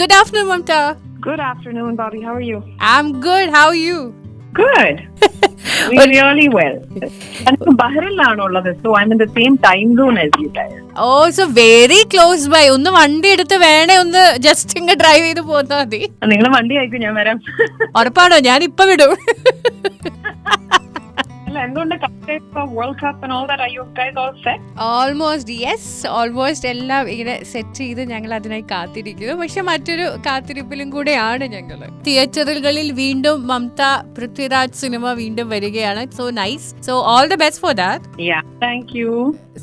Good afternoon, Mamtha. Good afternoon, Bobby. How are you? I'm good. How are you? Good. Really well. I'm in Bahrain, so I'm in the same time zone as you guys. Oh, so very close by. ഒന്ന് വണ്ടി എടുത്ത് വേണേ ഒന്ന് just ഇങ്ങ് drive ചെയ്ത് പോന്നാ മതി. നിങ്ങൾ വണ്ടി അയക്കും, ഞാൻ വരാം. ഉറപ്പാണോ? ഞാൻ ഇപ്പൊ വിടും. World Cup and all that, are you guys all set? Almost, yes. Almost എല്ലാം ഇങ്ങനെ സെറ്റ് ചെയ്ത് ഞങ്ങൾ അതിനായി കാത്തിരിക്കുന്നു. പക്ഷെ മറ്റൊരു കാത്തിരിപ്പിലും കൂടെയാണ് ഞങ്ങൾ. തിയേറ്ററുകളിൽ വീണ്ടും മമത പൃഥ്വിരാജ് സിനിമ വീണ്ടും വരികയാണ്. So nice. So all the best for that. Yeah, thank you.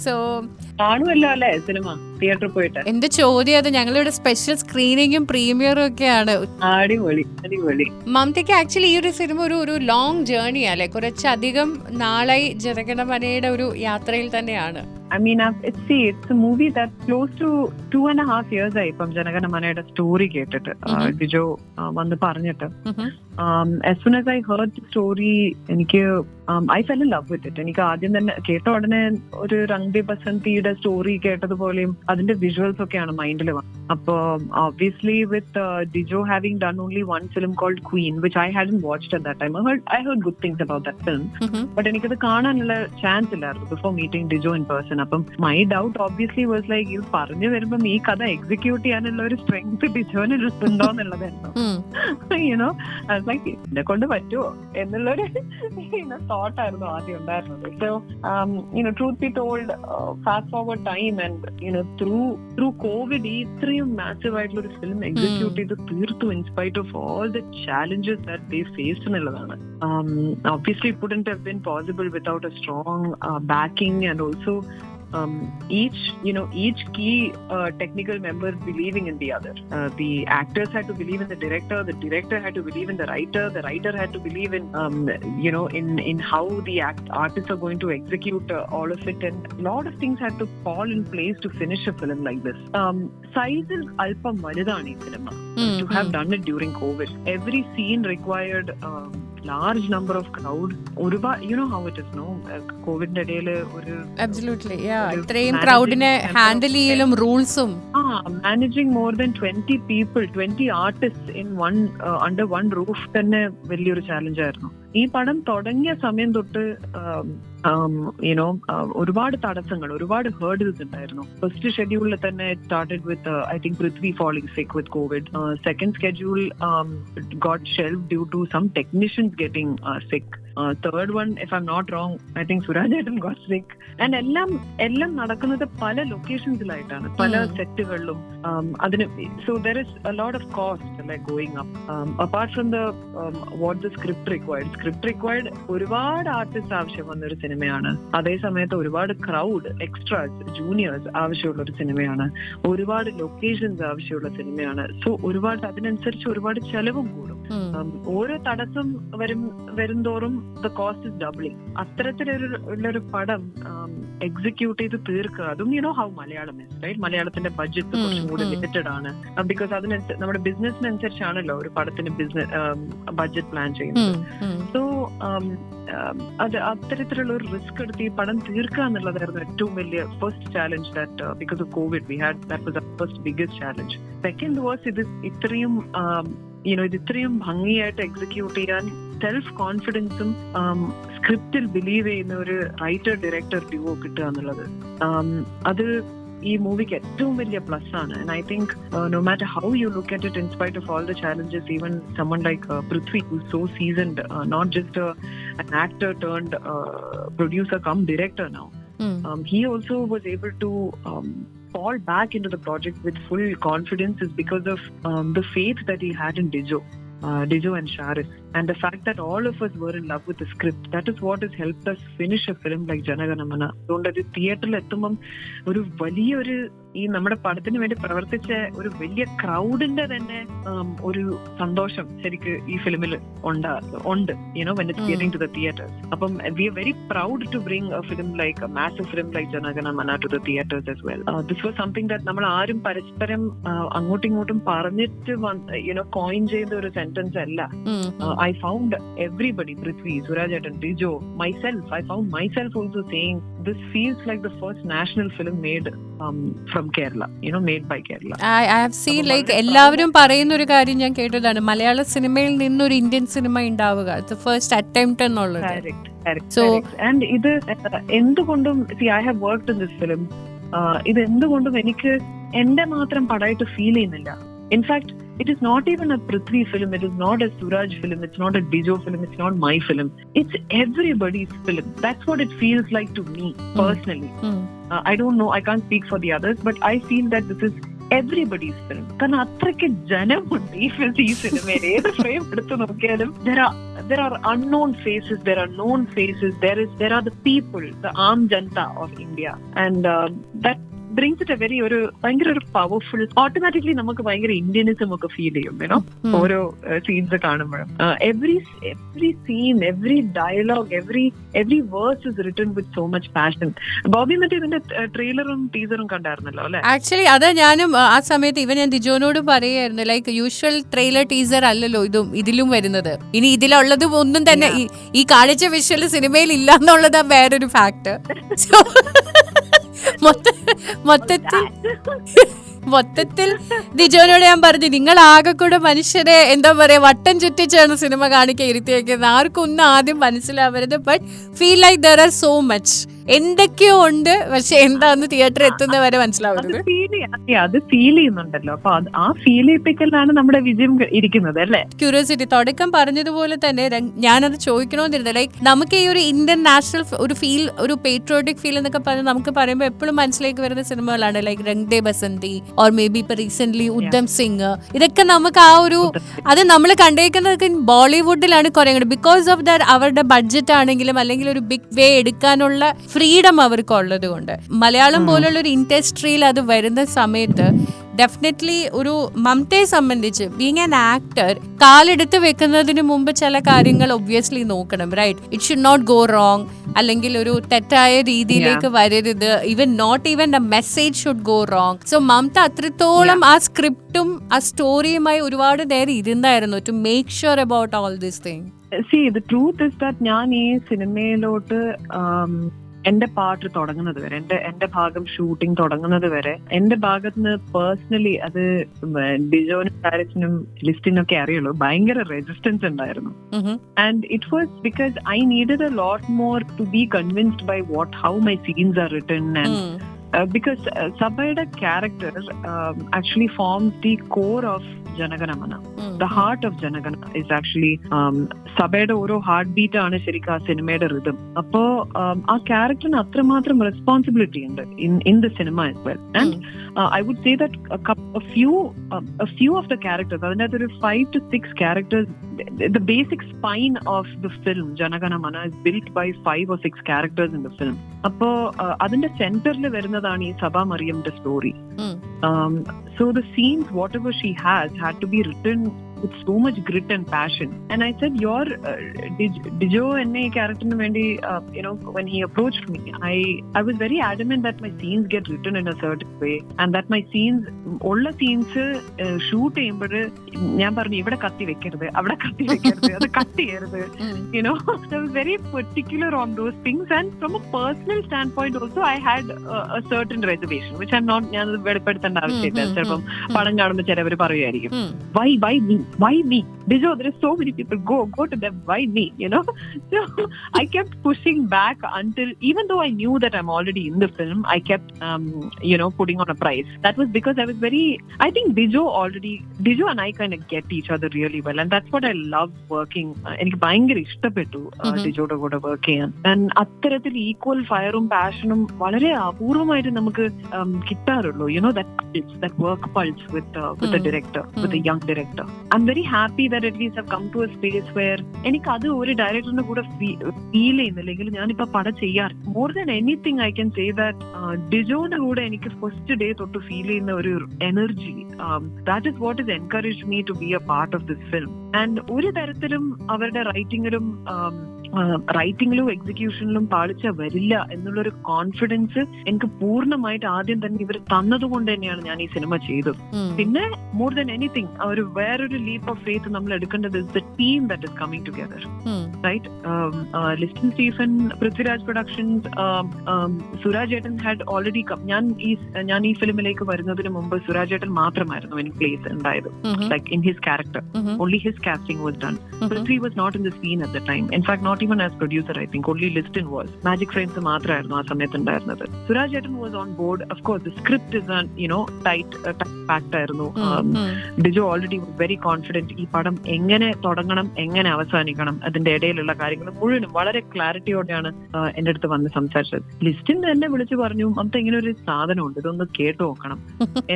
So കാണുമല്ലോ അല്ലേ സിനിമ തിയേറ്ററിൽ പോയിട്ട്? എന്റെ ചോദ്യം അത്, ഞങ്ങളിവിടെ സ്പെഷ്യൽ സ്ക്രീനിങ്ങും പ്രീമിയറും ഒക്കെയാണ്. അടിപൊളി അടിപൊളി. മമതയ്ക്ക് ആക്ച്വലി ഈ ഒരു സിനിമ ഒരു ലോങ് ജേർണി അല്ലേ? കുറച്ചധികം നാളായി ജനഗണമനയുടെ ഒരു യാത്രയിൽ തന്നെയാണ്. I mean, it's a movie that's close to 2.5 years ആയി ഇപ്പം ജനഗണമനയുടെ സ്റ്റോറി കേട്ടിട്ട്, ഡിജോ വന്ന് പറഞ്ഞിട്ട്. As soon as I heard the story, എനിക്ക് I fell in love with it. എനിക്ക് ആദ്യം തന്നെ കേട്ട ഉടനെ ഒരു രംഗ് ബസന്തിയുടെ സ്റ്റോറി കേട്ടതുപോലെയും അതിന്റെ വിഷ്വൽസ് ഒക്കെയാണ് മൈൻഡിൽ വന്നത്. അപ്പൊ obviously with Dijo having done only one film called Queen, which I hadn't watched at that time. I heard good things about that film, but എനിക്കത് കാണാനുള്ള ചാൻസ് ഇല്ലായിരുന്നു before meeting Dijo in person. അപ്പം my doubt obviously was like, ഇത് പറഞ്ഞു വരുമ്പം ഈ കഥ execute ചെയ്യാനുള്ള ഒരു സ്ട്രെങ്ത് ഡിജോന് ഉണ്ടോ എന്നുള്ളതായിരുന്നു. യുനോ I was like, എന്നെ കൊണ്ട് പറ്റുമോ എന്നുള്ളൊരു തോട്ട് ആയിരുന്നു ആദ്യം ഉണ്ടായിരുന്നത്. So truth be told, fast forward time and through COVID ഇത്രയും മാസീവ് ആയിട്ടുള്ള ഒരു ഫിലിം എക്സിക്യൂട്ട് ചെയ്ത് തീർത്തു in spite of all the challenges that they faced എന്നുള്ളതാണ്. Obviously it wouldn't have been possible without a strong backing and also each key technical member believing in the other. The actors had to believe in the director had to believe in the writer had to believe in in how the artists are going to execute all of it, and a lot of things had to fall in place to finish a film like this. Size is alpam validani cinema to have done it during COVID. Every scene required large number of crowd. You know how it is, no? COVID ന്റെ ഇടയില് ഒരു absolutely ഇത്രയും ക്രൗഡിനെ handle ചെയ്യലും റൂൾസും managing more than 20 people, 20 artists in one under one roof തന്നെ വലിയൊരു challenge ആയിരുന്നു. ഈ പടം തുടങ്ങിയ സമയം തൊട്ട് ഒരുപാട് തടസ്സങ്ങൾ, ഒരുപാട് ഹേർഡിൽസ് ഉണ്ടായിരുന്നു. ഫസ്റ്റ് ഷെഡ്യൂളിൽ തന്നെ started with I think Prithvi falling sick with COVID. Second schedule got shelved due to some technicians getting sick. Third one, if I'm not wrong, I think Surajetan got sick. And എല്ലാം നടക്കുന്നത് പല ലൊക്കേഷൻസിലായിട്ടാണ്, പല സെറ്റുകളിലും. അതിന് so there is a lot of cost like going up. Apart from the what the script required ഒരുപാട് artist ആവശ്യം വന്നൊരു സിനിമയാണ്. അതേ സമയത്ത് ഒരുപാട് ക്രൗഡ്, എക്സ്ട്രാസ്, ജൂനിയേഴ്സ് ആവശ്യമുള്ള ഒരു സിനിമയാണ്. ഒരുപാട് ലൊക്കേഷൻസ് ആവശ്യമുള്ള സിനിമയാണ്. സോ അതിനനുസരിച്ച് ഒരുപാട് ചെലവും കൂടും. ഓരോ തടസ്സം വരുംതോറും the cost is doubling. അത്തരത്തിലൊരു പടം എക്സിക്യൂട്ട് ചെയ്ത് തീർക്കുക, അതും how മലയാളം is, right? മലയാളത്തിന്റെ ബഡ്ജറ്റ് കുറച്ചും കൂടി ലിമിറ്റഡ് ആണ്. ബിക്കോസ് അതിനനുസരിച്ച് നമ്മുടെ ബിസിനസിനനുസരിച്ചാണല്ലോ ഒരു പടത്തിന് ബഡ്ജറ്റ് പ്ലാൻ ചെയ്യുന്നത്. സോ അത് അത്തരത്തിലുള്ള ഒരു റിസ്ക് എടുത്ത് ഈ പടം തീർക്കുക എന്നുള്ളതായിരുന്നു ഏറ്റവും വലിയ first challenge. That because of Covid we had, that was the first biggest challenge. Second was ഇത് ഇത്രയും ഭംഗിയായിട്ട് എക്സിക്യൂട്ട് ചെയ്യാൻ സെൽഫ് കോൺഫിഡൻസും സ്ക്രിപ്റ്റിൽ ബിലീവ് ചെയ്യുന്ന ഒരു റൈറ്റർ ഡയറക്ടർ ഡ്യുവോ കിട്ടുക എന്നുള്ളത് അത് ഈ മൂവിക്ക് ഏറ്റവും വലിയ പ്ലസ് ആണ്. And I think no matter how you look at it, in spite of all the challenges, even someone like Prithvi, who's so seasoned, not just an actor turned producer come director now, he also was able to fall back into the project with full confidence is because of the faith that he had in Dijo and Sharif, and the fact that all of us were in love with the script. That is what has helped us finish a film like Janaganamana. അതുകൊണ്ട് തിയേറ്ററിൽ എത്തുമ്പം ഒരു വലിയൊരു ഈ നമ്മുടെ പടത്തിന് വേണ്ടി പ്രവർത്തിച്ച ഒരു വലിയ ക്രൗഡിന്റെ തന്നെ ഒരു സന്തോഷം ശരിക്ക് ഈ ഫിലിമിൽ ഉണ്ട്. when it's getting to the theaters. അപ്പം we are very proud to bring a film like a massive film like Janaganamana to the theaters as well. This was something that നമ്മൾ ആരും പരസ്പരം അങ്ങോട്ടും ഇങ്ങോട്ടും പറഞ്ഞിട്ട് കോയിൻ ചെയ്ത ഒരു സെന്റൻസ് അല്ല. I found everybody, Prithvi, Suraj and Dijo, myself, I found myself also saying this feels like the first national film made from Kerala, made by Kerala. I have seen like എല്ലാവരും പറയുന്ന ഒരു കാര്യം ഞാൻ കേട്ടതാണ്, മലയാള സിനിമയിൽ നിന്നൊരു Indian cinema ഉണ്ടാവുക, the first attempt എന്നുള്ളത്. So and ഇത് എന്തുകൊണ്ടും I have worked in this film, ഇത് എന്തുകൊണ്ടും എനിക്ക് എന്റെ മാത്രം പടമായിട്ട് ഫീൽ ചെയ്യുന്നില്ല. In fact, it is not even a Prithvi film, it is not a Suraj film, it's not a Dijo film, it's not my film. It's everybody's film. That's what it feels like to me, personally. I don't know, I can't speak for the others, but I feel that this is everybody's film. കാരണം അത്രയ്ക്ക് ജനമുണ്ട് ഈ സിനിമയിൽ. ഏത് frame എടുത്ത് നോക്കിയാലും there are unknown faces, there are known faces, there are the people, the Aam Janta of India, and that brings it a very ഭയങ്കര ഒരു powerful, automatically നമുക്ക് ഭയങ്കര ഇന്ത്യനിസം ഒക്കെ ഫീൽ ചെയ്യും ഓരോ സീൻസ് കാണുമ്പോഴും. Every scene, every dialogue, every words is written with so much passion. Bobby മറ്റേ ഇതിന്റെ ട്രെയിലറും ടീസറും കണ്ടായിരുന്നല്ലോ അല്ലെ? ആക്ച്വലി അത് ഞാനും ആ സമയത്ത് ഞാൻ ദിജോനോട് പറയായിരുന്നു, ലൈക്ക് യൂഷ്വൽ ട്രെയിലർ ടീസർ അല്ലല്ലോ ഇതിലും വരുന്നത്. ഇനി ഇതിലുള്ളതും ഒന്നും തന്നെ ഈ കാണിച്ച വിഷ്വൽ സിനിമയിൽ ഇല്ല എന്നുള്ളതാ വേറൊരു ഫാക്ട്. മൊത്തത്തിൽ ദിജോനോട് ഞാൻ പറഞ്ഞു, നിങ്ങൾ ആകെ കൂടെ മനുഷ്യരെ എന്താ പറയാ വട്ടം ചുറ്റിച്ചാണ് സിനിമ കാണിക്കാൻ ഇരുത്തിയേക്കുന്നത്, ആർക്കും ഒന്നും ആദ്യം മനസ്സിലാവരുത്. But feel like there are so much, എന്തൊക്കെയോ ഉണ്ട്, പക്ഷെ എന്താന്ന് തിയേറ്ററിൽ എത്തുന്നവരെ മനസ്സിലാവരുത്. അത് ഫീൽ ചെയ്യുന്നുണ്ടല്ലോ, അപ്പൊ ആ ഫീൽ ചെയ്യിപ്പിക്കലാണ് നമ്മുടെ വിജയം ഇരിക്കുന്നത് അല്ലേ? ക്യൂരിയോസിറ്റി, തുടക്കം പറഞ്ഞതുപോലെ തന്നെ ഞാനത് ചോദിക്കണമെന്നിരുന്നത്, ലൈക്ക് നമുക്ക് ഈ ഒരു ഇന്ത്യൻ നാഷണൽ ഒരു ഫീൽ, ഒരു പേട്രിയോട്ടിക് ഫീൽ എന്നൊക്കെ പറഞ്ഞ് നമുക്ക് പറയുമ്പോൾ എപ്പോഴും മനസ്സിലേക്ക് വരുന്ന സിനിമകളാണ് like Rang De Basanti, or maybe ഇപ്പൊ റീസെന്റ് ഉദ്ധം സിംഗ്. ഇതൊക്കെ നമുക്ക് ആ ഒരു അത് നമ്മൾ കണ്ടേക്കുന്നതൊക്കെ ബോളിവുഡിലാണ് കുറെ കൂടെ, ബിക്കോസ് ഓഫ് ദാറ്റ് അവരുടെ ബഡ്ജറ്റ് ആണെങ്കിലും അല്ലെങ്കിൽ ഒരു ബിഗ് വേ എടുക്കാനുള്ള ഫ്രീഡം അവർക്ക് ഉള്ളത് കൊണ്ട്. മലയാളം പോലുള്ള ഒരു ഇൻഡസ്ട്രിയിൽ അത് വരുന്ന സമയത്ത് ഡെഫിനറ്റ്ലി ഒരു മമതയെ സംബന്ധിച്ച് ബീങ് ആൻ ആക്ടർ, കാലെടുത്ത് വെക്കുന്നതിന് മുമ്പ് ചില കാര്യങ്ങൾ ഒബ്വിയസ്ലി നോക്കണം, right? It should not go wrong, അല്ലെങ്കിൽ ഒരു തെറ്റായ രീതിയിലേക്ക് വരരുത്. Not even the message should go wrong. So Mamta അത്രത്തോളം ആ സ്ക്രിപ്റ്റും ആ സ്റ്റോറിയുമായി ഒരുപാട് നേരം ഇരുന്നായിരുന്നു to make sure about all this thing. See, the truth is that ഞാൻ ഈ സിനിമയിലോട്ട് എന്റെ പാട്ട് തുടങ്ങുന്നത് വരെ, എന്റെ ഭാഗം ഷൂട്ടിംഗ് തുടങ്ങുന്നത് വരെ എന്റെ ഭാഗത്തുനിന്ന് പേഴ്സണലി അത് ഡിജോനും പാരസിനും ലിസ്റ്റിനൊക്കെ അറിയുള്ളൂ, ഭയങ്കര റെസിസ്റ്റൻസ് ഉണ്ടായിരുന്നു. And it was because I needed a lot more to be convinced by how my scenes are written. And because Sabayada character actually forms the core of Janaganamana. The heart of Janaganamana is actually Sabayada oro heartbeat aanu sherikka cinemade rhythm. Appo aa character nu athramatram responsibility undu in the cinema as well. And I would say that a few of the characters, there are 5 to 6 characters. The basic spine of the film Janaganamana is built by 5 or 6 characters in the film. Appo adinte center il varunadana ee Sabha Mariam's story. So the scenes, whatever she had to be written with so much grit and passion. And I said, your Dijo enne character nu vendi, when he approached me, I was very adamant that my scenes get written in a certain way, and that my scenes ulla scenes shoot cheyyumbode njan parnu ivada katti vekkerud, avada katti vekkerud, adu cut cheyyerud, I was very particular on those things. And from a personal standpoint also, I had a certain reservation, which I'm not njan vedapeduthanda avashyamilla. Chepam padam കാണുമ്പോൾ ചിലവർ പറയുമായിരിക്കും, why me? Dijo, there are so many people, go to them, why me? So I kept pushing back until, even though I knew that I'm already in the film, I kept putting on a price. That was because I was I think Dijo and I kind of get each other really well, and that's what I love working. എനിക്ക് ഭയങ്കര ഇഷ്ടപ്പെട്ടു ഡിജോയുടെ കൂടെ work ചെയ്യാൻ. And അത്തരത്തിൽ equal ഫയറും പാഷനും വളരെ അപൂർവമായിട്ട് നമുക്ക് കിട്ടാറുള്ളൂ. That work pulse with the director, with the young director. I'm very happy that at least I've come to a space where എനിക്ക് അത് ഒരു ഡയറക്ടറിന്റെ കൂടെ ഫീൽ ചെയ്യുന്നില്ലെങ്കിൽ ഞാനിപ്പോ പടം ചെയ്യാറ്. More than anything I can say that ഡിജോന്റെ കൂടെ എനിക്ക് ഫസ്റ്റ് ഡേ തൊട്ട് ഫീൽ ചെയ്യുന്ന ഒരു energy, that is what is encourage me to be a part of this film. And ഒരു തരത്തിലും അവരുടെ റൈറ്റിംഗിലും റൈറ്റിംഗിലും എക്സിക്യൂഷനിലും പാളിച്ച വരില്ല എന്നുള്ളൊരു കോൺഫിഡൻസ് എനിക്ക് പൂർണ്ണമായിട്ട് ആദ്യം തന്നെ ഇവർ തന്നതുകൊണ്ട് തന്നെയാണ് ഞാൻ ഈ സിനിമ ചെയ്തത്. പിന്നെ മോർ ദാൻ എനിത്തിങ് ഒരു വേറൊരു ലീപ്പ് ഓഫ് ഫെയ്ത്ത് നമ്മൾ എടുക്കേണ്ടത് is the team that is coming together, right? Listin Stephen, Prithviraj productions, Suraj ഏട്ടൻ ഹാഡ് ഓൾറെഡി ഞാൻ ഈ ഫിലിമിലേക്ക് വരുന്നതിന് മുമ്പ് സുരാജ് ഏട്ടൻ മാത്രമായിരുന്നു എനിക്ക് പ്ലേസ് ഉണ്ടായത്, like in his character. Only his casting was done. Prithvi was not in the scene at the time. In fact not even as producer. I think only Listin was. Magic Frames മാത്രമായിരുന്നു ആ സമയത്ത് ഉണ്ടായിരുന്നത്. സുരാജ് ഏട്ടൻ was on board. Of course the script is tight packed ആയിരുന്നു. Dijo already very confident ഈ പടം എങ്ങനെ തുടങ്ങണം, എങ്ങനെ അവസാനിക്കണം, അതിന്റെ ഇടയിലുള്ള കാര്യങ്ങൾ മുഴുവനും വളരെ ക്ലാരിറ്റിയോടെയാണ് എന്റെ അടുത്ത് വന്ന് സംസാരിച്ചത്. ലിസ്റ്റിൻ എന്നെ വിളിച്ചു പറഞ്ഞു, മമത ഇങ്ങനെ ഒരു സാധനമുണ്ട്, ഇതൊന്ന് കേട്ടു നോക്കണം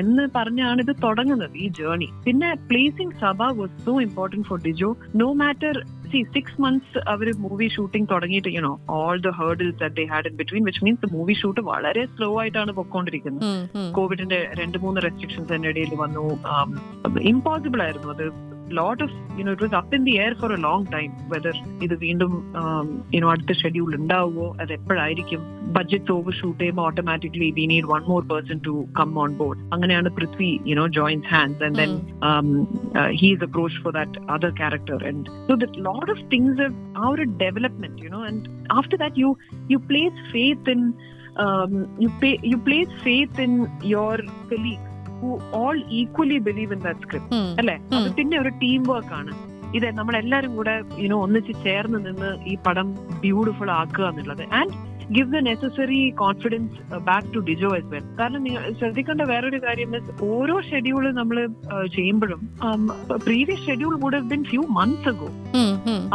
എന്ന് പറഞ്ഞാണ് ഇത് തുടങ്ങുന്നത്, ഈ ജേർണി. പിന്നെ placing Sabha was so important for Dijo. No matter 6 months അവര് മൂവി ഷൂട്ടിംഗ് തുടങ്ങിയിട്ട് all the hurdles that they had in between, which means the movie shoot വളരെ സ്ലോ ആയിട്ടാണ് പൊക്കോണ്ടിരിക്കുന്നത്. കോവിഡിന്റെ 2-3 റെസ്ട്രിക്ഷൻസ് അതിന്റെ ഇടയിൽ വന്നു. ഇമ്പോസിബിൾ ആയിരുന്നു അത്. lot of it was up in the air for a long time whether ഇത് വീണ്ടും അടുത്ത ഷെഡ്യൂൾ ഉണ്ടാവുമോ, അത് എപ്പോഴായിരിക്കും, ബഡ്ജറ്റ്സ് ഓവർ ഷൂട്ട് ചെയ്യുമ്പോൾ automatically we need one more person to come on board. അങ്ങനെയാണ് Prithvi joins hands and then he is approached for that other character, and so that lot of things are our development, and after that you place faith in you place faith in your colleagues who all equally believe in that script. അല്ലേ? അത് പിന്നെ ഒരു team work ആണ്. ഇത് നമ്മളെല്ലാരും കൂടെ ഒന്നിച്ച് ചേർന്ന് നിന്ന് ഈ പടം ബ്യൂട്ടിഫുൾ ആക്കുക എന്നുള്ളത്. And give the necessary confidence back to Dijo as well. കാരണം നിങ്ങൾ ശ്രദ്ധിക്കേണ്ട വേറൊരു കാര്യം, ഓരോ ഷെഡ്യൂൾ നമ്മൾ ചെയ്യുമ്പോഴും previous schedule would have been few months ago.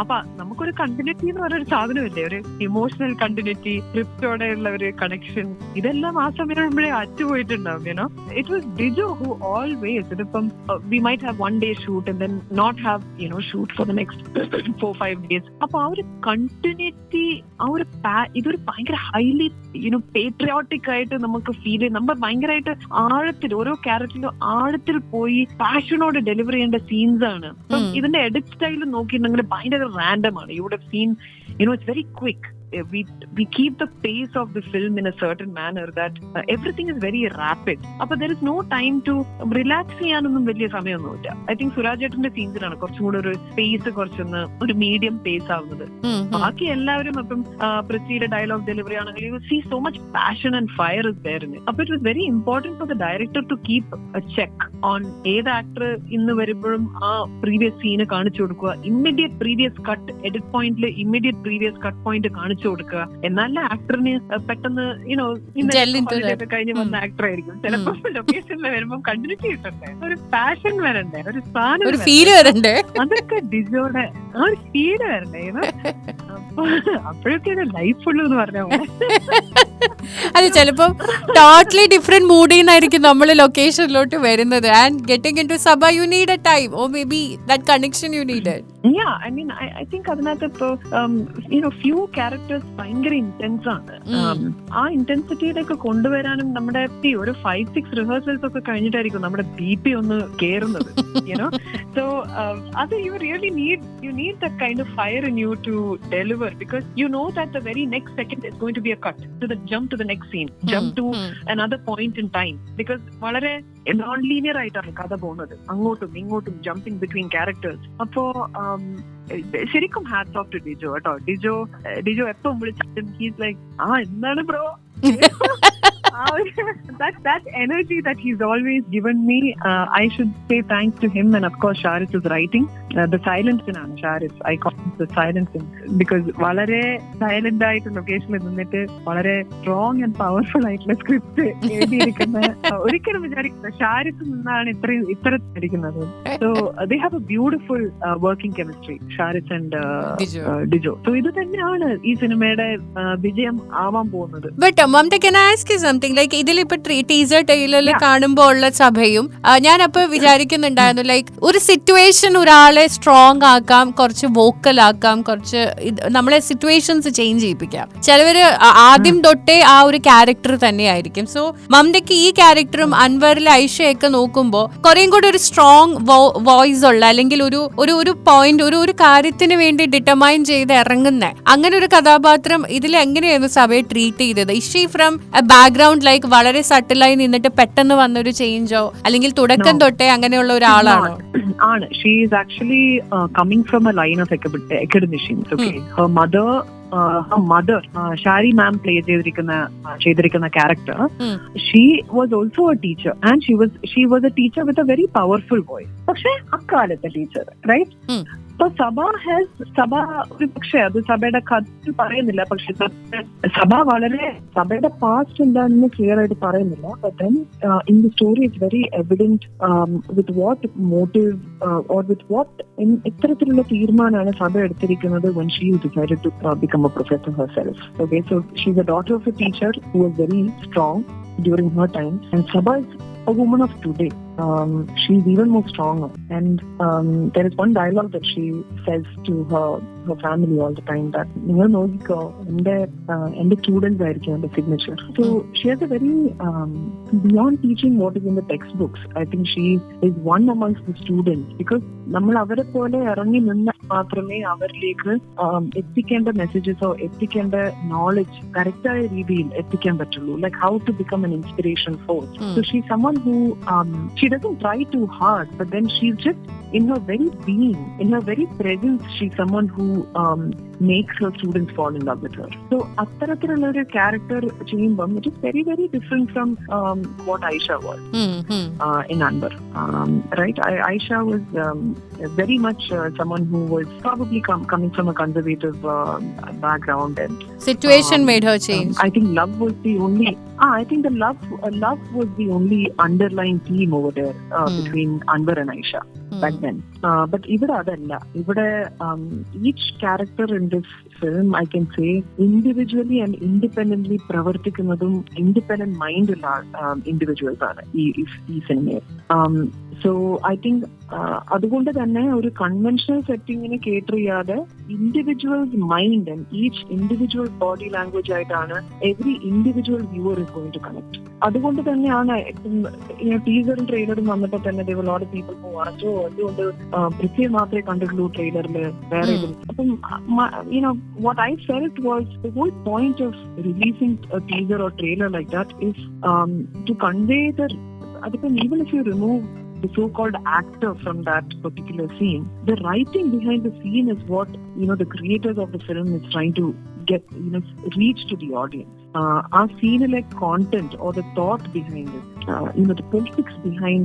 അപ്പൊ നമുക്കൊരു കണ്ടിന്യൂറ്റി എന്ന് പറയുന്ന ഒരു സാധനമില്ലേ, ഒരു ഇമോഷണൽ കണ്ടിന്യൂറ്റി, സ്ക്രിപ്റ്റോടെയുള്ള ഒരു കണക്ഷൻ, ഇതെല്ലാം ആ സമയം അറ്റുപോയിട്ടുണ്ടാവും. It was Dijo who always, ഇതിപ്പം we might have one day shoot and then not have shoot for the next 4-5 days. അപ്പൊ ആ ഒരു കണ്ടിന്യൂറ്റി, ആ ഒരു ഇതൊരു ഭയങ്കര ഹൈലി പേട്രിയോട്ടിക് ആയിട്ട് നമുക്ക് ഫീൽ ചെയ്യും. നമ്മൾ ഭയങ്കരമായിട്ട് ആഴത്തിൽ ഓരോ ക്യാരക്ടറിലും ആഴത്തിൽ പോയി പാഷനോട് ഡെലിവർ ചെയ്യേണ്ട സീൻസ് ആണ്. ഇതിന്റെ എഡിറ്റ് സ്റ്റൈൽ നോക്കിയിട്ടുണ്ടെങ്കിൽ ഭയങ്കര റാൻഡം ആണ്. You would have seen it's very quick. We keep the pace of the film in a certain manner that everything is very rapid. But there is no time to relax ചെയ്യാനൊന്നും വലിയ സമയമൊന്നുമില്ല. I think Suraj ഏട്ടന്റെ സീൻസിലാണ് കുറച്ചും കൂടെ ഒരു pace കുറച്ചൊന്ന് ഒരു medium pace ആവുന്നത്. ബാക്കി എല്ലാവരും അപ്പം പൃഥ്വിയുടെ ഡയലോഗ് ഡെലിവറി ആണെങ്കിൽ you see so much passion and fire is there in it. അപ്പോൾ it was very important for the director to keep a check on ഏത് ആക്ടർ ഇന്ന് വരുമ്പോഴും ആ പ്രീവിയസ് സീന് കാണിച്ചു കൊടുക്കുക, ഇമ്മീഡിയറ്റ് പ്രീവിയസ് കട്ട് എഡിറ്റ് പോയിന്റിൽ immediate previous cut point കാണിച്ചു കൊടുക്കുക. എന്നാലും ആക്ടറിന് പെട്ടെന്ന് കഴിഞ്ഞ് വന്ന ആക്ടർ ആയിരിക്കും ചിലപ്പോ ലൊക്കേഷനിൽ വരുമ്പോൾ കണ്ടിന്യൂറ്റി കിട്ടണ്ടേ, ഒരു പാഷൻ വരണ്ടേ, ഒരു സാധനം ഫീൽ വരണ്ടേ, അതൊക്കെ ഡിജോയുടെ ആ ഒരു ഫീൽ വരണ്ടേ. അപ്പൊ അപ്പോഴൊക്കെ ലൈഫ് ഉള്ളൂ എന്ന് പറഞ്ഞ അത് ചിലപ്പോ ടോട്ടലി ഡിഫറെന്റ് മൂഡിൽ നിന്നായിരിക്കും നമ്മൾ ലൊക്കേഷനിലോട്ട് വരുന്നത്. And getting into Sabha you need a time or maybe that connection you needed. Yeah, I mean, I think അതിനകത്ത് ഇപ്പൊ few characters ഭയങ്കര ഇന്റൻസ് ആണ്. ആ ഇന്റൻസിറ്റിയിലേക്ക് കൊണ്ടുവരാനും നമ്മുടെ ഒരു 5-6 റിഹേഴ്സൽസ് ഒക്കെ കഴിഞ്ഞിട്ടായിരിക്കും നമ്മുടെ BP ഒന്ന് കേറുന്നത്. So അത് you really need that kind of fire in you to deliver, because you know that the very next second is going to be a cut to the jump to the next scene, jump to another point in time, because വളരെ non linear ആയിട്ടാണ് കഥ പോകുന്നത്, അങ്ങോട്ടും ഇങ്ങോട്ടും jumping between characters. അപ്പോ ശരിക്കും hats of two Dijo കേട്ടോ. ഡിജോ എപ്പം വിളിച്ചാലും ഹീസ് ലൈക്ക് എന്താണ് bro, that energy that he's always given me, I should say thanks to him, and of course Sharis' writing. The silence in Sharis, I call it the silence in, because വളരെ silent ആയിട്ട് ലൊക്കേഷനിൽ നിന്നിട്ട് വളരെ strong and powerful ആയിട്ടുള്ള script എഴുതിയിരിക്കുന്ന ഒരിക്കലും വിചാരിക്കുന്നത് ഷാരിസ് നിന്നാണ് ഇത്ര ഇരിക്കുന്നത്. So they have a beautiful working chemistry, Sharis and Dijo. So ഇത് തന്നെയാണ് ഈ സിനിമയുടെ വിജയം ആവാൻ പോകുന്നത്. But Mamtha, can I ask you something? Something like ഇതിലിപ്പോ ടീസർ ട്രെയിലറിൽ കാണുമ്പോൾ ഉള്ള സഭയും ഞാൻ അപ്പൊ വിചാരിക്കുന്നുണ്ടായിരുന്നു ലൈക്ക് ഒരു സിറ്റുവേഷൻ ഒരാളെ സ്ട്രോങ് ആക്കാം, കുറച്ച് വോക്കൽ ആക്കാം, കുറച്ച് നമ്മളെ സിറ്റുവേഷൻസ് ചേഞ്ച് ചെയ്യിപ്പിക്കാം. ചിലവര് ആദ്യം തൊട്ടേ ആ ഒരു ക്യാരക്ടർ തന്നെയായിരിക്കും. സോ മംതയ്ക്ക് ഈ ക്യാരക്ടറും അൻവറിലെ ഐഷയൊക്കെ നോക്കുമ്പോൾ കുറേയും കൂടി ഒരു സ്ട്രോങ് വോയിസ് ഉള്ള അല്ലെങ്കിൽ ഒരു പോയിന്റ് ഒരു കാര്യത്തിന് വേണ്ടി ഡിറ്റർമൈൻ ചെയ്ത് ഇറങ്ങുന്ന അങ്ങനെ ഒരു കഥാപാത്രം ഇതിൽ എങ്ങനെയായിരുന്നു സഭയെ ട്രീറ്റ് ചെയ്തത്? ഇഷി ഫ്രം ബാക്ക്ഗ്രൗണ്ട് ലൈക്ക് വളരെ സട്ടിലായി നിന്നിട്ട് പെട്ടെന്ന് വന്നൊരു ചേഞ്ചോ അല്ലെങ്കിൽ തുടക്കം തൊട്ടേ അങ്ങനെയുള്ള ഒരാളാണോ? ആണ്. She is actually coming from a line of academicians. Okay, her mother Shari ma'am play ചെയ്തിരിക്കുന്ന character, she was also a teacher and she was a teacher with a very powerful voice. പക്ഷെ അക്കാലത്തെ ടീച്ചർ, റൈറ്റ്? So സഭ ഒരു പക്ഷെ അത് സഭയുടെ കഥയിൽ പറയുന്നില്ല, പക്ഷെ സഭയുടെ പാസ്റ്റ് എന്താണെന്ന് ക്ലിയർ ആയിട്ട് പറയുന്നില്ല. But then in the story it's very evident with what motive or with what ഇത്തരത്തിലുള്ള തീരുമാനമാണ് സഭ എടുത്തിരിക്കുന്നത് when she decided to become a professor herself. Okay, so she's a daughter of a teacher who was very strong during her time, and Sabha is a woman of today. She's even more stronger, and there is one dialogue that she says to her family all the time that നിങ്ങൾ നോക്കിക്കോ, എന്റെ students ആയിരിക്കും എന്റെ signature. So she has a very beyond teaching what is in the textbooks, I think she is one amongst the students, because നമ്മൾ അവരെ പോലെ ഇറങ്ങി നിന്നാൽ മാത്രമേ അവരിലേക്ക് എത്തിക്കേണ്ട മെസ്സേജസോ എത്തിക്കേണ്ട നോളജ് കറക്റ്റായ രീതിയിൽ എത്തിക്കാൻ പറ്റുള്ളൂ. Like how to become an inspiration force. So she's someone who she doesn't try too hard, but then she's just in her very being, in her very presence, she's someone who makes her students fall in love with her. So attarathirula oru character cheyyumbom it is very very different from what Aisha was in Anwar, right? Aisha was very much someone who was probably coming from a conservative background, and situation made her change. I think love was the only I think the love was the only underlying theme over there between Anwar and Aisha back then. But ivida adalla, ivida each character in this film, I can say, individually and independently pravartikkunnadum independent mind ulla individuals aanu ee cinema. So I think അതുകൊണ്ട് തന്നെ ഒരു conventional സെറ്റിങ്ങിന് cater ചെയ്യാതെ individuals mind and each individual body language ആയിട്ടാണ് every individual viewer is going to connect. അതുകൊണ്ട് തന്നെയാണ് ടീസറും ട്രെയിലറും വന്നപ്പോൾ തന്നെ there were a lot of people who asked, അതുകൊണ്ട് പൃഥ്വി മാത്രമേ കണ്ടിട്ടുള്ളൂ ട്രെയിലറിൽ, വേറെ അപ്പം what I felt was the whole point of releasing a teaser or trailer like that is to convey even if you remove the so-called actor from that particular scene, the writing behind the scene is what the creators of the film is trying to get reach to the audience. Our scene like content or the thought behind it, the politics behind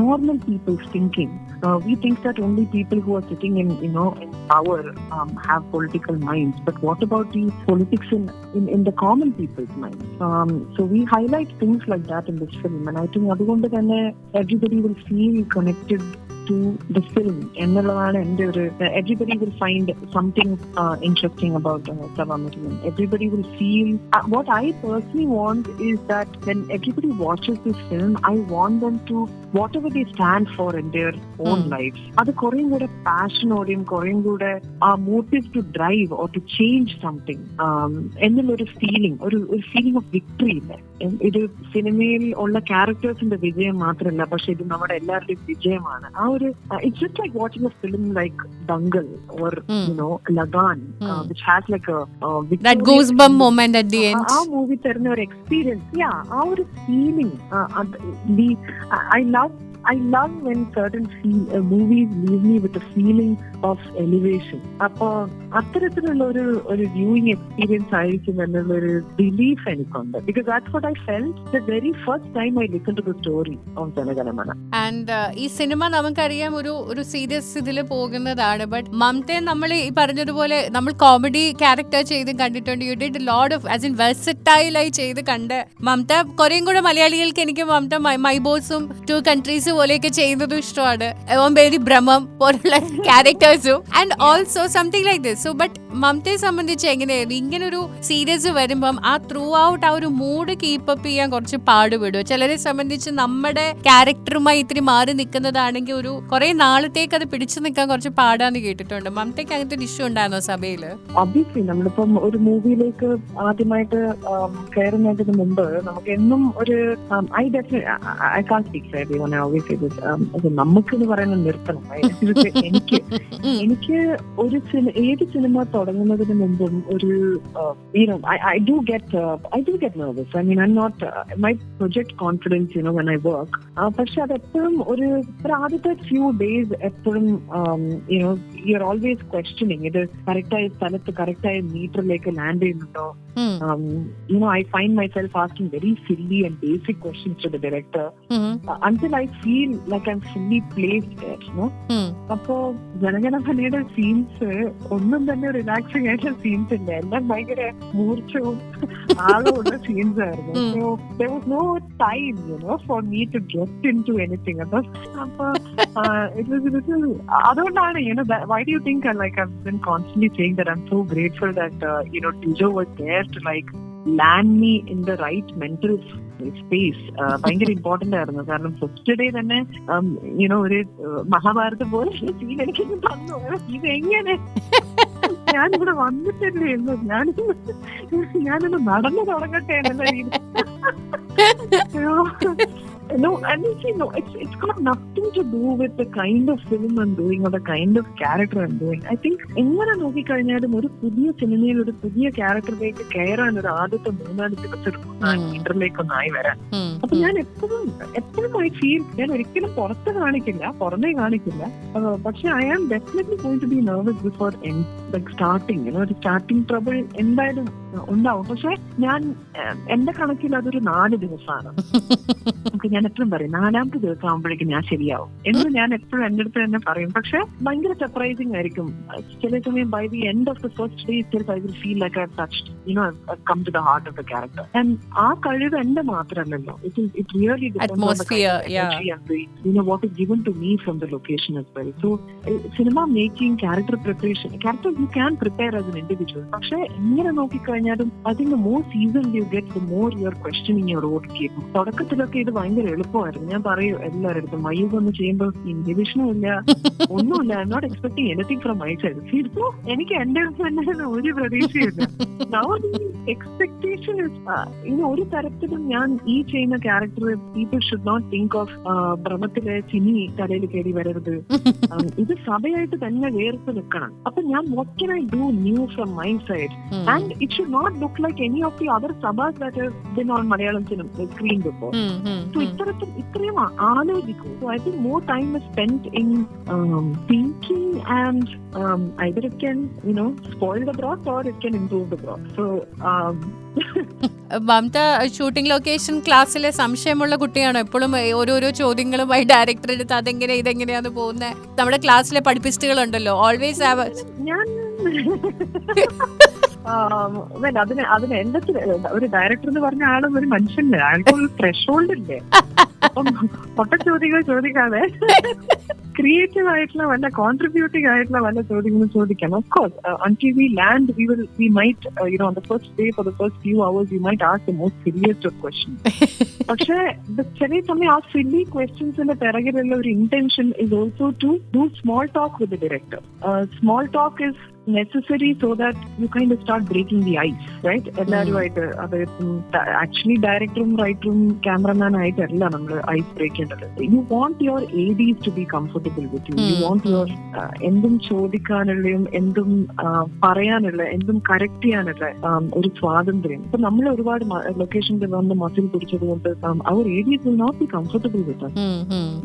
normal people's thinking. We think that only people who are sitting in power have political minds, but what about the politics in the common people's minds? So we highlight things like that in this film, and I think അതുകൊണ്ട് തന്നെ everybody will feel connected to the film. Everybody will find something interesting about Savamarian. Everybody will feel what I personally want is that when everybody watches this film, I want them to, whatever they stand for in their own lives, adu koreyum kuda passion odiyum koreyum kuda motive to drive or to change something ennulla oru feeling of victory ille. Idu സിനിമയിൽ ഉള്ള ക്യാരക്ടേഴ്സിന്റെ വിജയം മാത്രമല്ല, പക്ഷെ ഇത് നമ്മുടെ എല്ലാവരുടെയും വിജയമാണ്. It's just like watching a film like Dangal or Lagan, which has like a that goosebump moment at the end. Our movie therna or experience, our feeling. I love when certain movies leave me with a feeling of elevation. Appo attharathilulla oru viewing experience aayirikkum ennulla oru belief enikkundu, because that's what I felt the very first time I listened to the story of Janaganamana. And ee cinema namakkariyam oru serious idile pogunnadana, but Mamthe nammal ee paranjadupole nammal comedy character ചെയ്ത് കണ്ടിട്ടുണ്ട്. You did a lot of as in versatile ആയി ചെയ്ത് കണ്ട് Mamtha കുറേയും കൂടെ മലയാളികൾക്ക് എനിക്ക് Mamtha my ബോസും 2 countries പോലെയൊക്കെ ചെയ്യുന്നതും ഇഷ്ടമാണ്. ഓംബേരി ഭ്രമം പോലുള്ള ക്യാരക്ടേഴ്സും and also something like this. So but മമതയെ സംബന്ധിച്ച് എങ്ങനെയായിരുന്നു ഇങ്ങനെ ഒരു സീരീസ് വരുമ്പം ആ ത്രൂ ഔട്ട് ആ ഒരു മൂഡ് കീപ്പപ്പ് ചെയ്യാൻ കുറച്ച് പാടുപെടും? ചിലരെ സംബന്ധിച്ച് നമ്മുടെ ക്യാരക്ടറുമായി ഇത്തിരി മാറി നിൽക്കുന്നതാണെങ്കിൽ ഒരു കുറെ നാളത്തേക്ക് അത് പിടിച്ചു നിൽക്കാൻ കുറച്ച് പാടാന്ന് കേട്ടിട്ടുണ്ട്. മമതയ്ക്ക് അങ്ങനത്തെ ഒരു ഇഷ്യൂ ഉണ്ടായിരുന്നോ സഭയില്? ഒബ്വിയസ്ലി നമ്മളിപ്പം ഒരു മൂവിയിലേക്ക് ആദ്യമായിട്ട് കയറുന്നതിന് മുമ്പ് നമുക്ക് എന്നും ഒരു നമുക്കെന്ന് പറയുന്നത് നിർത്തണം. എനിക്ക് ഒരു ഏത് സിനിമ തുടങ്ങുന്നതിന് മുമ്പും ഒരു I do get nervous. I mean, I'm not my project confidence, when I work. പക്ഷെ അതെപ്പോഴും ഒരു ആദ്യത്തെ ഫ്യൂ ഡേയ്സ് എപ്പോഴും you're always questioning ഇത് കറക്റ്റായ സ്ഥലത്ത് കറക്റ്റായ മീറ്ററിലേക്ക് ലാൻഡ് ചെയ്യുന്നുണ്ടോ. I find myself asking very silly and basic questions to the director until I feel like I'm fully placed there. അപ്പോ ജനഗണമനയുടെ scenes ഒന്നും തന്നെ റിലാക്സിംഗ് ആയിട്ടുള്ള സീൻസ് ഇല്ല, എല്ലാം ഭയങ്കര മൂർച്ചവും ആഴമുള്ള സീൻസ് ആയിരുന്നു. So there was no time, for me to get into anything. അപ്പൊ it was a little. അതുകൊണ്ടാണ് why do you think I've been constantly saying that I'm so grateful that Tijo was there to land me in the right mental space. ഭയങ്കര important ആയിരുന്നു. കാരണം first day തന്നെ ഒരു മഹാഭാരതം പോലെ scene എനിക്ക് തന്നു. ഇതെങ്ങനെ ഞാനിവിടെ വന്നിട്ടല്ലേ എന്ന് ഞാനൊന്ന് നടന്നു തുടങ്ങട്ടെ എന്നുള്ള രീതി. No, and it's got nothing to do with the kind of film I'm doing or the kind of character I'm doing. I think എങ്ങനെ നോക്കിക്കഴിഞ്ഞാലും ഒരു പുതിയ സിനിമയിൽ ഒരു പുതിയ ക്യാരക്ടറിലേക്ക് കയറാൻ ഒരു ആദ്യത്തെ 3-4 ദിവസം ഇന്ററിലേക്കൊന്നായി വരാൻ. അപ്പൊ ഞാൻ എപ്പോഴും ഐ ഫീൽ ഞാൻ ഒരിക്കലും പുറമേ കാണിക്കില്ല. പക്ഷെ I am definitely going to be nervous before starting. ഒരു സ്റ്റാർട്ടിങ് ട്രബിൾ എന്തായാലും ഉണ്ടാവും. പക്ഷെ ഞാൻ എന്റെ കണക്കിൽ അതൊരു 4 ദിവസമാണ്. ഞാൻ എപ്പോഴും പറയും 4ാമത്തെ ദിവസം ആകുമ്പോഴേക്കും ഞാൻ ശരിയാവും എന്ന് ഞാൻ എപ്പോഴും എന്റെ അടുത്ത് തന്നെ പറയും. പക്ഷെ ഭയങ്കര സർപ്രൈസിംഗ് ആയിരിക്കും ചില സമയം. By the end of the first day itself I will feel like I've touched, I've come to the heart of the character. And ആ കഴിവ് എന്റെ മാത്രമല്ലല്ലോ, it really depends on the kind of energy and the what is given to me from the location as well. So cinema making, character preparation, character you can prepare as an individual. പക്ഷെ എങ്ങനെ നോക്കിക്കഴിഞ്ഞാലും I think the more seasoned you get, the more you are questioning your own game. തുടക്കത്തിലൊക്കെ ഇത് ഭയങ്കര എളുപ്പമായിരുന്നു. ഞാൻ പറയൂ എല്ലാവരുടെ അടുത്തും മയൂഖൊന്നും ചെയ്യുമ്പോൾ ഇൻഹിബിഷനും ഇല്ല, ഒന്നുമില്ല. I'm not expecting anything from my side. ഇപ്പോ എനിക്ക് എന്റെ തന്നെ ഒരു പ്രതീക്ഷയില്ല. എക്സ്പെക്ടേഷൻ ഒരു തരത്തിലും ഞാൻ ഈ ചെയ്യുന്ന character people should not think of ഭ്രമത്തിലെ ചിനി തലയിൽ കയറി വരരുത്. ഇത് സഭയായിട്ട് തന്നെ വേർത്ത് നിൽക്കണം. അപ്പൊ ഞാൻ what can I do new from my side? And it should not look like any of the other sabhas that have been on Malayalam screen before. So ഇത്രയും ആലോചിക്കും. So I think more time is spent in thinking and either it can spoil the broth or it can improve the broth. So Mamta shooting location ക്ലാസ്സിലെ സംശയമുള്ള കുട്ടിയാണോ? എപ്പോഴും ഓരോരോ ചോദ്യങ്ങളുമായി director എടുത്ത് അതെങ്ങനെ ഇതെങ്ങനെയാന്ന് പോകുന്നത്? നമ്മുടെ ക്ലാസ്സിലെ പഠിപ്പിസ്റ്റുകളുണ്ടല്ലോ, ഓൾവേസ് ഞാൻ അതിന് എന്റെ ഒരു ഡയറക്ടർ എന്ന് പറഞ്ഞ ആളും ഒരു മനുഷ്യന്റെ ആൾക്കൊരു ത്രെഷോൾഡ് ഇല്ലേ. അപ്പം പൊട്ട ചോദ്യങ്ങൾ ചോദിക്കാതെ ക്രിയേറ്റീവ് ആയിട്ടുള്ള വല്ല കോൺട്രിബ്യൂട്ടിംഗ് ആയിട്ടുള്ള വല്ല ചോദ്യങ്ങളും ചോദിക്കാം. Of course, until we land, we might, on the first day, for the first few hours, we might ask the most silliest of questions. പക്ഷെ ചില സമയം ആ സില്ലി ക്വസ്റ്റ്യൻസിന്റെ പിറകിലുള്ള ഒരു intention is also to do small talk with the director. Small talk is necessary so that you kind of start breaking the ice, right? എല്ലാവരുമായിട്ട് അത് actually ഡയറക്ടറും റൈറ്ററും cameraman ആയിട്ടല്ല നമ്മൾ ഐസ് ബ്രേക്ക് ചെയ്യേണ്ടത്. You want your ADs to be comfortable with you. You want your എന്തും ചോദിക്കാനുള്ളയും എന്തും പറയാനുള്ള എന്തും കറക്റ്റ് ചെയ്യാനുള്ള ഒരു സ്വാതന്ത്ര്യം. ഇപ്പൊ നമ്മൾ ഒരുപാട് ലൊക്കേഷനിൽ വന്ന് മസിൽ പിടിച്ചത് കൊണ്ട് our ADs will not be comfortable with us.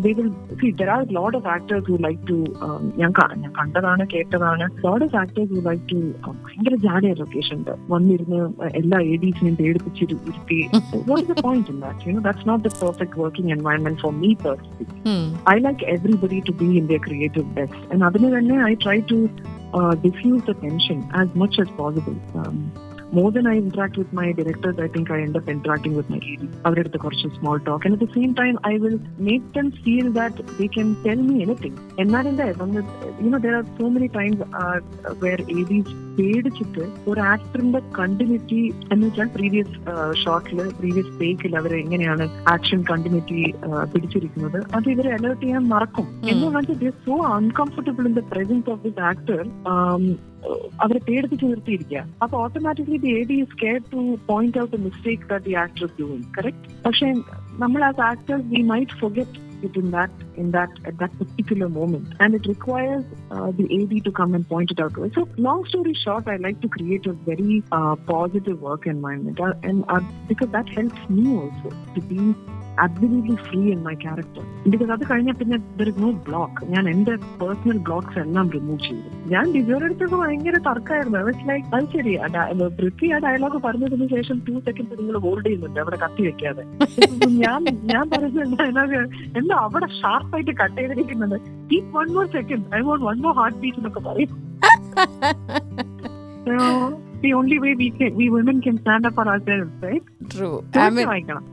They will see there are a lot of actors who like to ഞാൻ കണ്ടതാണ് കേട്ടതാണ്, lot of actors who like to ഭയങ്കര ജാലിയ ലൊക്കേഷൻ വന്നിരുന്ന് എല്ലാ ADസിനെയും പേടിപ്പിച്ചിരുത്തി. What is the point in that? That's not the perfect working environment for me personally. I like everybody to be in their creative best, and adinu thanne I try to diffuse the tension as much as possible. more than I interact with my directors, I think I end up interacting with my AD. അവരുടെ കുറച്ച് small talk, and at the same time I will make them feel that they can tell me anything. എന്നാലെന്താ there are so many times where ADs പേടിച്ചിട്ട് ഒരു ആക്ടറിന്റെ continuity എന്ന് വെച്ചാൽ previous ഷോട്ടില് previous ടേക്കിൽ അവർ എങ്ങനെയാണ് action continuity പിടിച്ചിരിക്കുന്നത് അത് ഇവരെ അലേർട്ട് ചെയ്യാൻ മറക്കും. എന്നാൽ so uncomfortable in the presence of this actor, അവരെ പേടിപ്പിച്ച് നിർത്തിയിരിക്കുക. അപ്പൊ automatically the AD is scared to point out a mistake that the actor is doing. Correct? പക്ഷെ നമ്മൾ as actors we might forget it at that particular moment, and it requires the AD to come and point it out to us. So long story short, I like to create a very positive work environment, and because that helps me also to be absolutely free in my character. Because അത് കഴിഞ്ഞാൽ പിന്നെ there is no block. ഞാൻ എന്റെ personal blocks എല്ലാം remove ചെയ്തു. ഞാൻ ഡിജോയുടെ അടുത്തൊക്കെ ഭയങ്കര തർക്കമായിരുന്നു. അത് ശരി, പൃഥ്വി ആ ഡയലോഗ് പറഞ്ഞതിന് ശേഷം 2 seconds നിങ്ങൾ ഹോൾഡ് ചെയ്യുന്നുണ്ട് അവിടെ കത്തി വെക്കാതെ. ഞാൻ പറയുന്നത് ഡയലോഗ് എന്താ അവിടെ ഷാർപ്പായിട്ട് കട്ട് ചെയ്തിരിക്കുന്നത്. Keep 1 more second, I want 1 more heartbeat എന്നൊക്കെ പറയും. So the only way we women can stand up for ourselves, right? True. വായിക്കണം.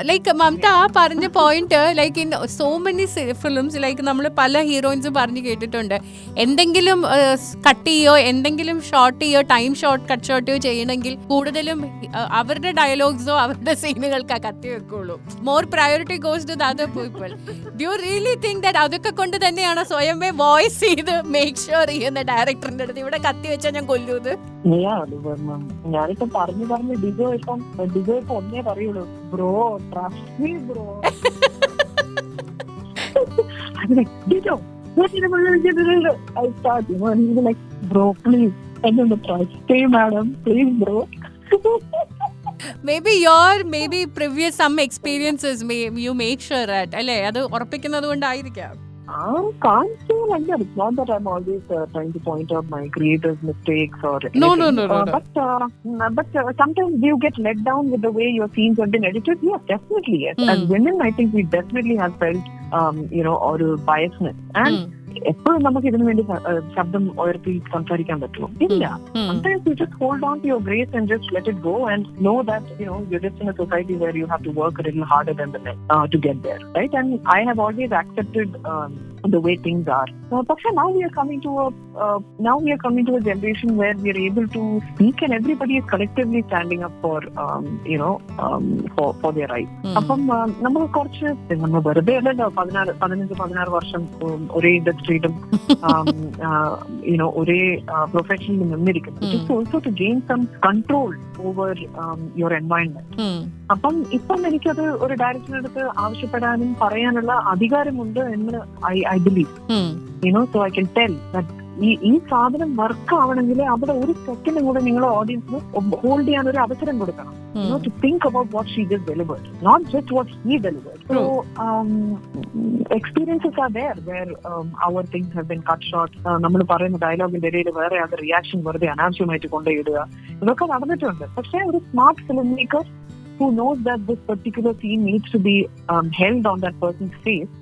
ലൈക്ക് മമത ആ പറഞ്ഞ point, like in so many films, like നമ്മൾ പല ഹീറോയിൻസും പറഞ്ഞു കേട്ടിട്ടുണ്ട്, എന്തെങ്കിലും കട്ട് ചെയ്യോ എന്തെങ്കിലും ഷോർട്ട് ചെയ്യോ ടൈം കട്ട് ഷോർട്ടോ ചെയ്യണമെങ്കിൽ കൂടുതലും അവരുടെ ഡയലോഗ്സോ അവരുടെ സീനുകൾക്ക് കത്തി വെക്കുള്ളൂ. More priority goes to the other people. Do you really think that അതൊക്കെ കൊണ്ട് തന്നെയാണ് സ്വയമേ വോയിസ് ചെയ്ത് മേക്ക് ഷുവർ ചെയ്യുന്ന ഡയറക്ടറിന്റെ അടുത്ത് ഇവിടെ കത്തി വെച്ചാൽ ഞാൻ കൊല്ലൂത്? ഞാനിപ്പോ പറഞ്ഞു ഡിജോ ഇപ്പൊ ഒന്നേ പറയുള്ളൂ, bro trust me bro. Dijo I start, and he's like, bro please, and then the trust, hey madam please bro. maybe previous some experiences you make sure that അല്ലേ അത് ഉറപ്പിക്കുന്നത് കൊണ്ടായിരിക്കാം. Can't say like that. It's not that I'm always trying to point out my creators' mistakes or anything. No. But sometimes you get let down with the way your scenes have been edited. Yes, definitely. Yes. As women, I think we definitely have felt, or biasness. And എപ്പോഴും നമുക്ക് ഇതിനു വേണ്ടി ശബ്ദം ഉയർത്തി സംസാരിക്കാൻ പറ്റുമോ? ഇല്ല. Sometimes you just hold on to your grace and just let it go and know that you're just in a society where you have to work a little harder than the men to get there, right? And I have always accepted the way things are. But now we are coming to a generation where we are able to speak and everybody is collectively standing up for for their rights. അപ്പം നമുക്ക് കുറച്ച് നമ്മൾ വെറുതെ അല്ലല്ലോ 15-16 വർഷം ഒരേ ഇൻഡസ്ട്രിയിലും ഒരേ പ്രൊഫഷനിലും നിന്നിരിക്കുന്നത്. It is also to gain some control over your environment. അപ്പം ഇപ്പം എനിക്കത് ഒരു ഡയറക്ടറുടെ അടുത്ത് ആവശ്യപ്പെടാനും പറയാനുള്ള അധികാരമുണ്ട് എന്ന് I believe. So I can tell that ഈ സാധനം വർക്ക് ആവണമെങ്കിൽ അവിടെ ഒരു സെക്കൻഡ് കൂടെ നിങ്ങളുടെ ഓഡിയൻസിന് ഹോൾഡ് ചെയ്യാൻ ഒരു അവസരം കൊടുക്കണം. To think about what she just delivered, not just what he delivered. So experiences are there where our things have been cut short. നമ്മൾ പറയുന്ന ഡയലോഗിന്റെ ഇടയിൽ വേറെ അത് റിയാക്ഷൻ വെറുതെ അനാവശ്യമായിട്ട് കൊണ്ടുപോയിടുക, ഇതൊക്കെ നടന്നിട്ടുണ്ട്. പക്ഷേ ഒരു smart film maker who knows that this particular scene needs to be held on that person's face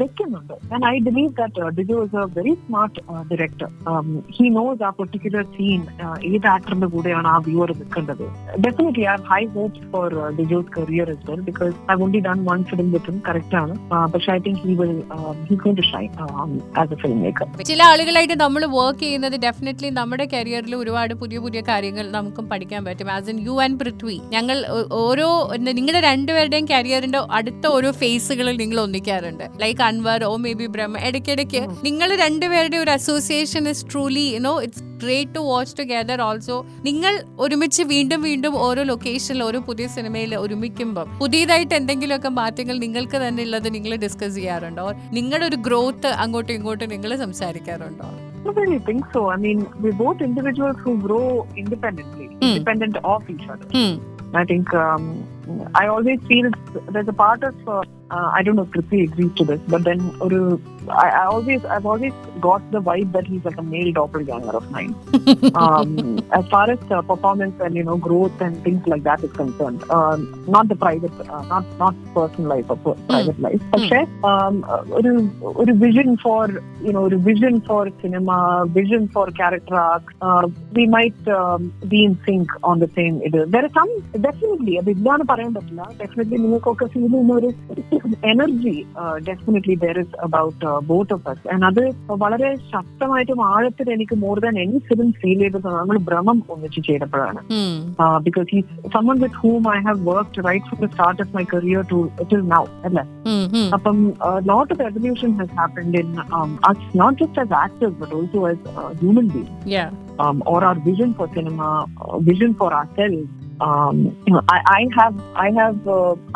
വെക്കുന്നുണ്ട്. And I believe that Dijo is a very smart director. He knows a particular scene ഏത് ആക്ടറിന്റെ കൂടെയാണ് ആ viewer നിൽക്കേണ്ടത്. Definitely I have high hopes for Dijo's career as well, because I've only done one film with him. Correct ആണ്. പക്ഷെ I think he's going to shine as a filmmaker. ചില ആളുകളായിട്ട് നമ്മൾ work ചെയ്യുന്നത് ഡെഫിനറ്റ്ലി നമ്മുടെ കരിയറിൽ ഒരുപാട് പുതിയ കാര്യങ്ങൾ നമുക്കും പഠിക്കാൻ പറ്റും. As in you and Prithvi, ഞങ്ങൾ നിങ്ങളുടെ രണ്ടുപേരുടെയും കരിയറിന്റെ അടുത്ത ഓരോ ഫേസുകളിൽ നിങ്ങൾ ഒന്നിക്കാറുണ്ട്. Like Anwar or maybe Brahma, ഇടയ്ക്കിടയ്ക്ക് നിങ്ങൾ രണ്ടുപേരുടെ ഒരു association is truly it's great to watch together. Also നിങ്ങൾ ഒരുമിച്ച് വീണ്ടും ഓരോ ലൊക്കേഷനിൽ ഓരോ പുതിയ സിനിമയിൽ ഒരുമിക്കുമ്പോൾ പുതിയതായിട്ട് എന്തെങ്കിലുമൊക്കെ മാറ്റങ്ങൾ നിങ്ങൾക്ക് തന്നെ ഉള്ളത് നിങ്ങൾ ഡിസ്കസ് ചെയ്യാറുണ്ടോ? നിങ്ങളുടെ ഒരു ഗ്രോത്ത് അങ്ങോട്ടും ഇങ്ങോട്ടും നിങ്ങൾ സംസാരിക്കാറുണ്ടോ? I really think so. I mean, we're both individuals who grow independent of each other. I think I always feel there's a part of I don't know if Prithvi agrees to this, but then I've always got the vibe that he's like a male doppelganger of mine. As far as performance and growth and things like that is concerned, not the private, not personal life or private life. പക്ഷേ ഒരു vision for ഒരു vision for cinema, vision for character arc, we might be in sync on the same. There is some definitely അത് ഇല്ലാന്ന് പറയാൻ പറ്റില്ല. Definitely നിങ്ങൾക്കൊക്കെ feel ചെയ്യുന്ന ഒരു energy definitely there is about both of us. And അത് വളരെ ശക്തമായിട്ടും ആഴത്തിൽ എനിക്ക് more than any film feel ചെയ്തത് നമ്മൾ ഭ്രമം ഒന്നിച്ച് ചെയ്തപ്പോഴാണ്. Because he's someone with whom I have worked right from the start of my career till now. അല്ലേ? അപ്പം a lot of evolution has happened in us, not just as actors but also as human beings. Yeah. Or our vision for cinema, vision for ourselves.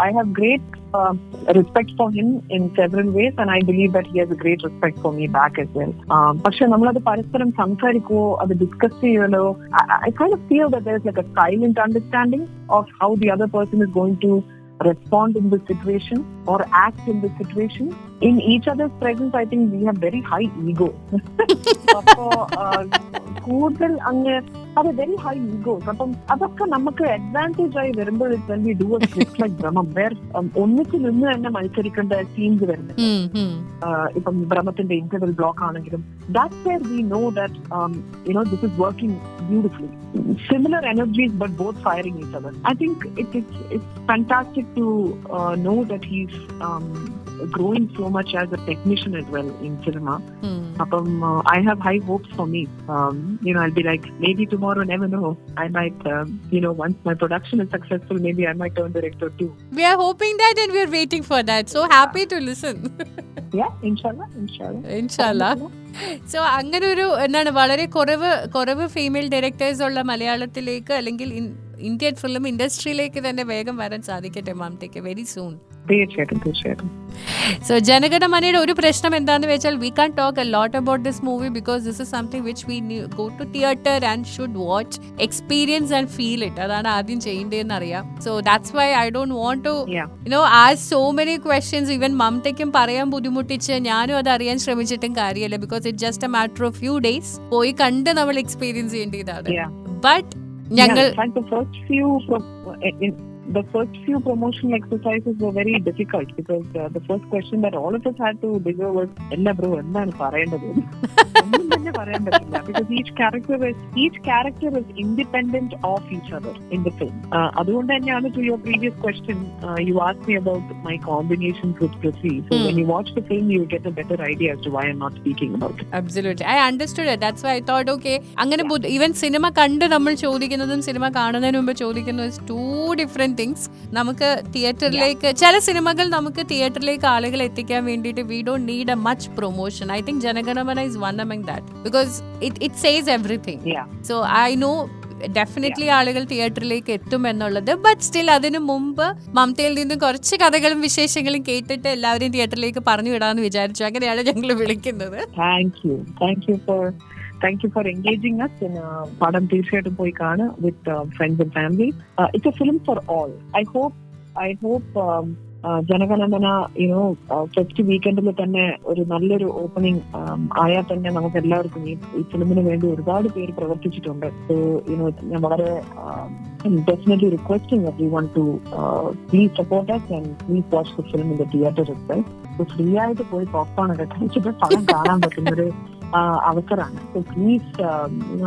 I have great respect for him in several ways, and I believe that he has a great respect for me back as well. പക്ഷെ നമ്മളത് പരസ്പരം സംസാരിക്കുവോ അത് discuss ചെയ്യലോ, I kind of feel that there's like a silent understanding of how the other person is going to respond in this situation or act in this situation. In each other's presence, I think we have very high ego. അപ്പോ കൂടുതൽ അങ്ങ് അത് very high Egoss. അപ്പം അതൊക്കെ നമുക്ക് advantage ആയി വരുമ്പോൾ when we do a script like ഭ്രമം, where ഒന്നിച്ച് നിന്ന് തന്നെ മത്സരിക്കേണ്ട സീൻസ് വരുന്നത്. ഇപ്പം ഭ്രമത്തിന്റെ ഇന്റർവൽ ബ്ലോക്ക് ആണെങ്കിലും that's where we know that this is working beautifully. Similar energies but both firing each other. I think it's fantastic to know that he's growing so much as a technician as well in cinema. I have high hopes for me. I'll be like, maybe tomorrow, never know, I might once my production is successful, maybe I might turn director too. We are hoping that and we are waiting for that. So happy to listen. Yeah, inshallah. So അങ്ങനെ ഒരു എന്താണ് വളരെ കുറവ് female directors ഉള്ള മലയാളത്തിലേക്ക് അല്ലെങ്കിൽ Indian film ഇൻഡസ്ട്രിയിലേക്ക് തന്നെ വേഗം വരാൻ സാധിക്കട്ടെ മംതയ്ക്ക് വെരി സൂൺ. തീർച്ചയായിട്ടും. സോ ജനഗണമനയുടെ ഒരു പ്രശ്നം എന്താണെന്ന് വെച്ചാൽ we can talk a lot about this movie because this is something which we go to theatre and should watch, experience and feel it. അതാണ് ആദ്യം ചെയ്യേണ്ടതെന്ന് അറിയാം. So that's why I don't want to ask so many questions. Even മംതയ്ക്കും പറയാൻ ബുദ്ധിമുട്ടിച്ച് ഞാനും അത് അറിയാൻ ശ്രമിച്ചിട്ടും കാര്യമില്ല. Because it just a matter of few days പോയി കണ്ട് നമ്മൾ എക്സ്പീരിയൻസ് ചെയ്യേണ്ടതാണ്. ബട്ട് ഞങ്ങൾ the first few promotional exercises were very difficult because the first question that all of us had to figure was ella bro endanu parayandadu ഒന്നും തന്നെ പറയാൻ പറ്റില്ല because each character is independent of each other in the film. അതുകൊണ്ട് തന്നെയാണ് to your previous question you asked me about my combinations with Prithvi. So when you watch the film you get a better idea as to why I'm not speaking about it. Absolutely, I understood it. That's why I thought okay അങ്ങനെ even cinema കണ്ട് നമ്മൾ ചോദിക്കുന്നതും cinema കാണുന്നതിന് മുമ്പ് ചോദിക്കുന്നതും is two different things. നമുക്ക് തിയേറ്ററിലേക്ക് ചില സിനിമകൾ നമുക്ക് തിയേറ്ററിലേക്ക് ആളുകളെ എത്തിക്കാൻ വേണ്ടിയിട്ട് we don't need a much promotion. I think Janaganamana is one among that because it says everything. So I know definitely ആളുകൾ തിയേറ്ററിലേക്ക് എത്തും എന്നുള്ളത്. ബട്ട് സ്റ്റിൽ അതിനു മുമ്പ് മംതയിൽ നിന്നും കുറച്ച് കഥകളും വിശേഷങ്ങളും കേട്ടിട്ട് എല്ലാവരെയും തിയേറ്ററിലേക്ക് പറഞ്ഞു വിടാന്ന് വിചാരിച്ചു. അങ്ങനെയാണ് ഞങ്ങൾ വിളിക്കുന്നത്. Thank you for engaging us in padam തീർച്ചയായിട്ടും പോയി കാണുക with friends and family. It's a film for all. I hope Jana Gana Mana first വീക്കെൻഡിൽ തന്നെ ഒരു നല്ലൊരു ഓപ്പണിംഗ് ആയാൽ തന്നെ നമുക്ക് എല്ലാവർക്കും ഈ ഫിലിമിന് വേണ്ടി ഒരുപാട് പേര് പ്രവർത്തിച്ചിട്ടുണ്ട്. സോ ഞാൻ വളരെ definitely requesting everyone to please support us and please watch the film in the theater itself. So free ആയിട്ട് പോയി പോപ്കോൺ ഒക്കെ കഴിച്ചിട്ട് പടം കാണാൻ പറ്റുന്നൊരു അവസരമാണ്. So please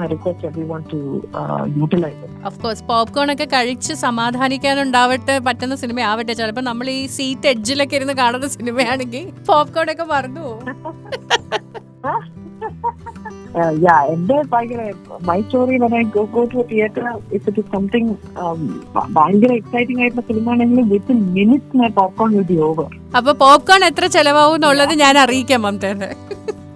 I request everyone to utilize it. Of course, popcorn ഒക്കെ കഴിച്ച് സമാധാനിക്കാനുണ്ടാവട്ടെ പറ്റുന്ന സിനിമ ആവട്ടെ. ചിലപ്പോൾ നമ്മൾ ഈ സീറ്റ് എഡ്ജിലൊക്കെ ഇരുന്ന് കാണുന്ന സിനിമയാണെങ്കിൽ പോപ്കോൺ ഒക്കെ മറന്നു പോകും. എന്റെ ഭയങ്കര my story when I go to a theater, if it is something ഭയങ്കര എക്സൈറ്റിംഗ് ആയിട്ടുള്ള ഫിലിം ആണെങ്കിൽ within minutes my popcorn will be over. അപ്പൊ പോപ്കോൺ എത്ര ചെലവാകും എന്നുള്ളത് ഞാൻ അറിയിക്കാം മംതേനെ.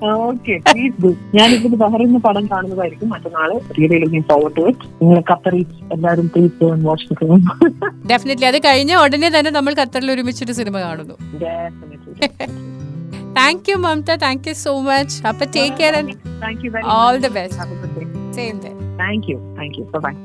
Okay, please do. ഞാനിപ്പോൾ ബഹറിന് പടം കാണുന്നതായിരിക്കും മറ്റന്നാള്. Really looking forward to it. നിങ്ങൾ ഖത്തറിൽ എല്ലാവരും please go and watch the film. Definitely. അത് കഴിഞ്ഞ ഉടനെ തന്നെ നമ്മൾ ഖത്തറിൽ ഒരുമിച്ചൊരു സിനിമ കാണുന്നു. Definitely. Thank you, Mamtha. Thank you so much. Appa take care and thank you very all much. the best. Have a good day. Same there. Thank you. Bye bye.